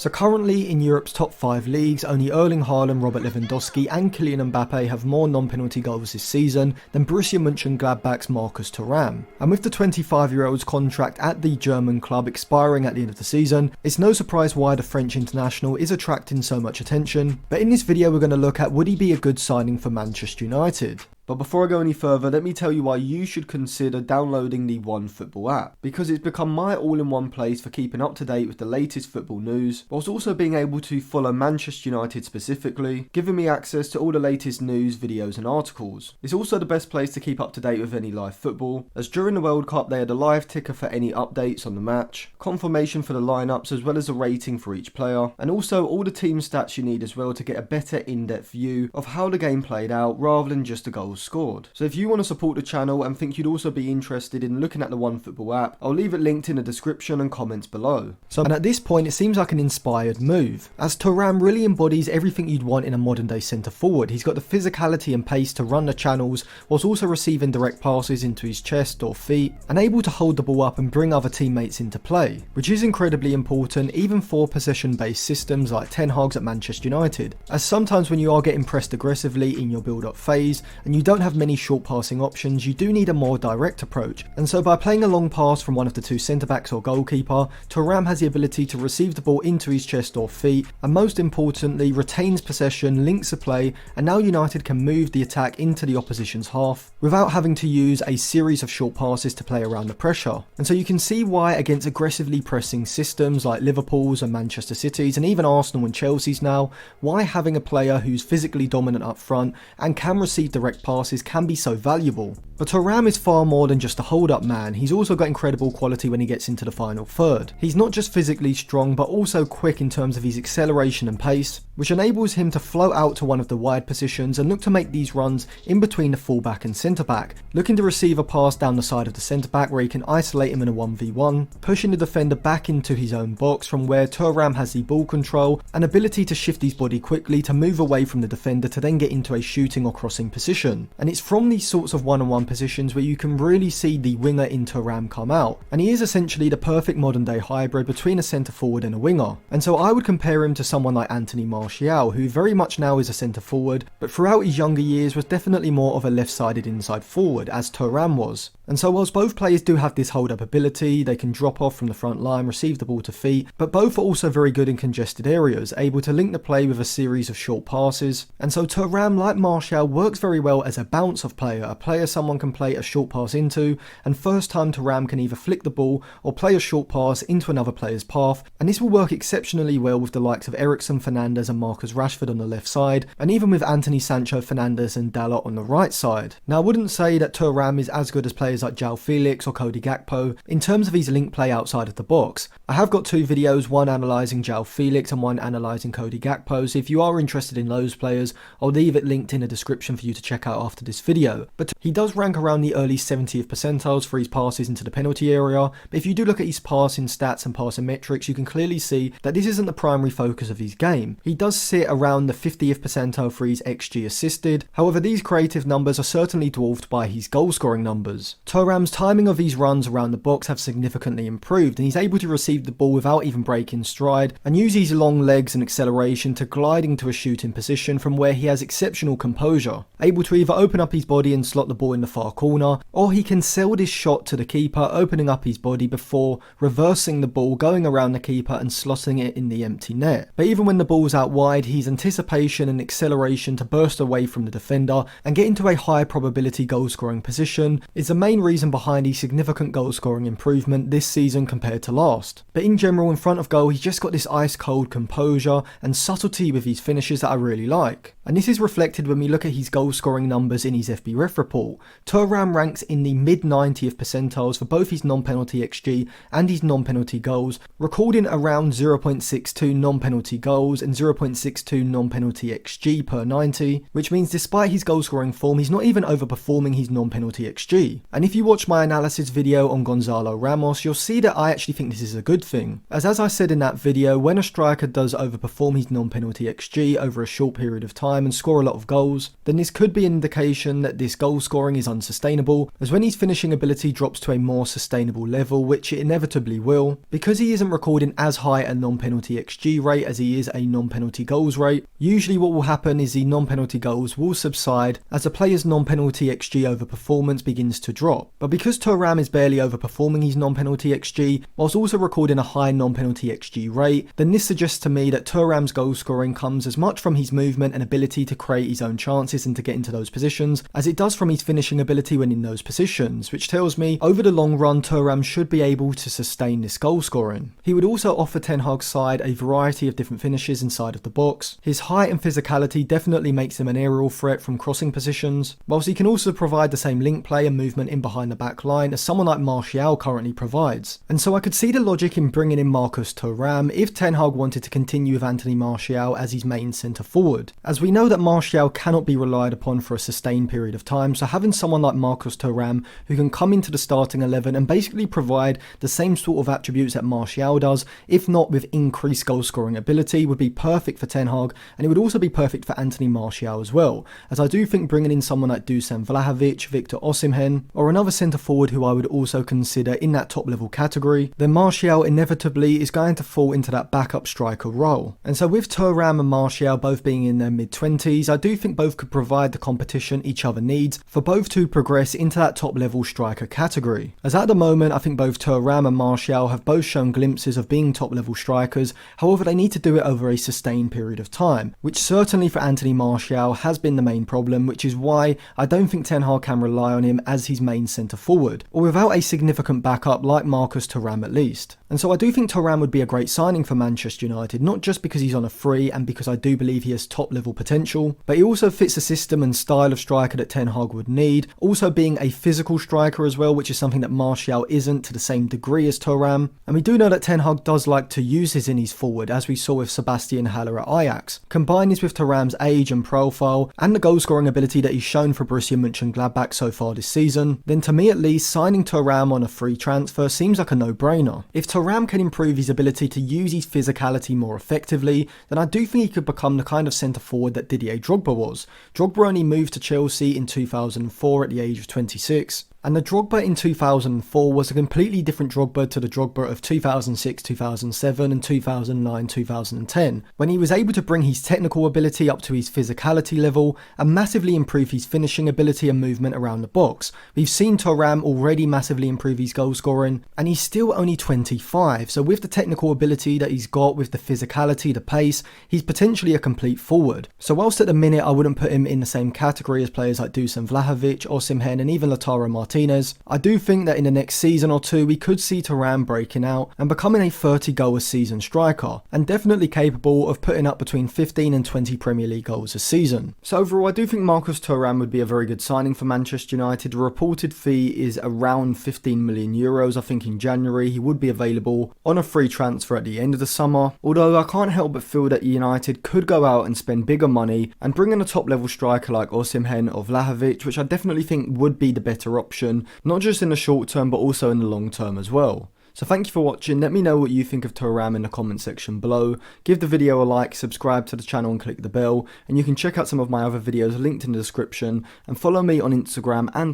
So currently in Europe's top 5 leagues, only Erling Haaland, Robert Lewandowski and Kylian Mbappe have more non-penalty goals this season than Borussia Mönchengladbach's Marcus Thuram. And with the 25-year-old's contract at the German club expiring at the end of the season, it's no surprise why the French international is attracting so much attention. But in this video we're going to look at, would he be a good signing for Manchester United? But before I go any further, let me tell you why you should consider downloading the OneFootball app, because it's become my all-in-one place for keeping up to date with the latest football news, whilst also being able to follow Manchester United specifically, giving me access to all the latest news, videos and articles. It's also the best place to keep up to date with any live football, as during the World Cup they had a live ticker for any updates on the match, confirmation for the lineups as well as a rating for each player, and also all the team stats you need as well to get a better in-depth view of how the game played out rather than just the goals scored. So if you want to support the channel and think you'd also be interested in looking at the OneFootball app, I'll leave it linked in the description and comments below. And at this point it seems like an inspired move, as Thuram really embodies everything you'd want in a modern day centre forward. He's got the physicality and pace to run the channels whilst also receiving direct passes into his chest or feet, and able to hold the ball up and bring other teammates into play, which is incredibly important even for possession based systems like Ten Hag's at Manchester United, as sometimes when you are getting pressed aggressively in your build up phase and you don't have many short passing options, you do need a more direct approach. And so by playing a long pass from one of the two centre backs or goalkeeper, Thuram has the ability to receive the ball into his chest or feet, and most importantly retains possession, links the play, and now United can move the attack into the opposition's half without having to use a series of short passes to play around the pressure. And so you can see why against aggressively pressing systems like Liverpool's and Manchester City's and even Arsenal and Chelsea's now, why having a player who's physically dominant up front and can receive direct passes can be so valuable. But Thuram is far more than just a hold-up man. He's also got incredible quality when he gets into the final third. He's not just physically strong but also quick in terms of his acceleration and pace, which enables him to float out to one of the wide positions and look to make these runs in between the fullback and centre-back, looking to receive a pass down the side of the centre-back where he can isolate him in a 1v1, pushing the defender back into his own box from where Thuram has the ball control and ability to shift his body quickly to move away from the defender to then get into a shooting or crossing position. And it's from these sorts of one-on-one positions where you can really see the winger in Thuram come out, and he is essentially the perfect modern day hybrid between a centre forward and a winger. And so I would compare him to someone like Anthony Martial, who very much now is a centre forward, but throughout his younger years was definitely more of a left-sided inside forward, as Thuram was. And so whilst both players do have this hold-up ability, they can drop off from the front line, receive the ball to feet, but both are also very good in congested areas, able to link the play with a series of short passes. And so Thuram, like Martial, works very well as a bounce-off player, a player someone can play a short pass into, and first time Thuram can either flick the ball or play a short pass into another player's path, and this will work exceptionally well with the likes of Eriksen, Fernandes and Marcus Rashford on the left side, and even with Anthony Sancho, Fernandes and Dalot on the right side. Now I wouldn't say that Thuram is as good as players like João Felix or Cody Gakpo in terms of his link play outside of the box. I have got two videos, one analysing João Felix and one analysing Cody Gakpo, so if you are interested in those players, I'll leave it linked in the description for you to check out after this video. But he does rank around the early 70th percentiles for his passes into the penalty area, but if you do look at his passing stats and passing metrics, you can clearly see that this isn't the primary focus of his game. He does sit around the 50th percentile for his XG assisted, however these creative numbers are certainly dwarfed by his goal scoring numbers. Thuram's timing of these runs around the box have significantly improved, and he's able to receive the ball without even breaking stride and use his long legs and acceleration to glide into a shooting position from where he has exceptional composure, able to either open up his body and slot the ball in the far corner, or he can sell this shot to the keeper, opening up his body before reversing the ball, going around the keeper and slotting it in the empty net. But even when the ball's out wide, his anticipation and acceleration to burst away from the defender and get into a high probability goal scoring position is the main reason behind his significant goal scoring improvement this season compared to last. But in general, in front of goal, he's just got this ice cold composure and subtlety with his finishes that I really like. And this is reflected when we look at his goal scoring numbers in his FBref report. Thuram ranks in the mid 90th percentiles for both his non-penalty XG and his non-penalty goals, recording around 0.62 non-penalty goals and 0.62 0.62 non-penalty XG per 90, which means despite his goal scoring form, he's not even overperforming his non-penalty XG. And if you watch my analysis video on Gonzalo Ramos, you'll see that I actually think this is a good thing. As I said in that video, when a striker does overperform his non-penalty XG over a short period of time and score a lot of goals, then this could be an indication that this goal scoring is unsustainable, as when his finishing ability drops to a more sustainable level, which it inevitably will, because he isn't recording as high a non-penalty XG rate as he is a non-penalty goals rate. Usually what will happen is the non-penalty goals will subside as the player's non-penalty XG overperformance begins to drop. But because Thuram is barely overperforming his non-penalty XG, whilst also recording a high non-penalty XG rate, then this suggests to me that Thuram's goal scoring comes as much from his movement and ability to create his own chances and to get into those positions, as it does from his finishing ability when in those positions, which tells me over the long run Thuram should be able to sustain this goal scoring. He would also offer Ten Hag's side a variety of different finishes inside of the box. His height and physicality definitely makes him an aerial threat from crossing positions, whilst he can also provide the same link play and movement in behind the back line as someone like Martial currently provides. And so I could see the logic in bringing in Marcus Thuram if Ten Hag wanted to continue with Anthony Martial as his main centre forward, as we know that Martial cannot be relied upon for a sustained period of time, so having someone like Marcus Thuram who can come into the starting 11 and basically provide the same sort of attributes that Martial does, if not with increased goal scoring ability, would be perfect for Ten Hag, and it would also be perfect for Anthony Martial as well, as I do think bringing in someone like Dusan Vlahovic, Victor Osimhen, or another centre forward who I would also consider in that top level category, then Martial inevitably is going to fall into that backup striker role. And so with Thuram and Martial both being in their mid-20s, I do think both could provide the competition each other needs for both to progress into that top level striker category. As at the moment, I think both Thuram and Martial have both shown glimpses of being top level strikers, however they need to do it over a sustained period of time, which certainly for Anthony Martial has been the main problem, which is why I don't think Ten Hag can rely on him as his main centre forward, or without a significant backup like Marcus Thuram at least. And so I do think Thuram would be a great signing for Manchester United, not just because he's on a free and because I do believe he has top level potential, but he also fits the system and style of striker that Ten Hag would need, also being a physical striker as well, which is something that Martial isn't to the same degree as Thuram. And we do know that Ten Hag does like to use his innies forward, as we saw with Sebastian Haller at Ajax. Combine this with Thuram's age and profile, and the goal scoring ability that he's shown for Borussia Mönchengladbach so far this season, then to me at least, signing Thuram on a free transfer seems like a no-brainer. If Thuram can improve his ability to use his physicality more effectively, then I do think he could become the kind of centre forward that Didier Drogba was. Drogba only moved to Chelsea in 2004 at the age of 26. And the Drogba in 2004 was a completely different Drogba to the Drogba of 2006, 2007 and 2009, 2010, when he was able to bring his technical ability up to his physicality level and massively improve his finishing ability and movement around the box. We've seen Thuram already massively improve his goal scoring, and he's still only 25, so with the technical ability that he's got, with the physicality, the pace, he's potentially a complete forward. So whilst at the minute I wouldn't put him in the same category as players like Dusan Vlahovic, Osimhen and even Lautaro Martinez, I do think that in the next season or two we could see Thuram breaking out and becoming a 30 goal a season striker, and definitely capable of putting up between 15 and 20 Premier League goals a season. So overall I do think Marcus Thuram would be a very good signing for Manchester United. The reported fee is around 15 million euros. I think in January he would be available on a free transfer at the end of the summer, although I can't help but feel that United could go out and spend bigger money and bring in a top level striker like Osimhen or Vlahovic, which I definitely think would be the better option, not just in the short term but also in the long term as well. So thank you for watching. Let me know what you think of Thuram in the comment section below. Give the video a like, subscribe to the channel and click the bell, and you can check out some of my other videos linked in the description, and follow me on Instagram and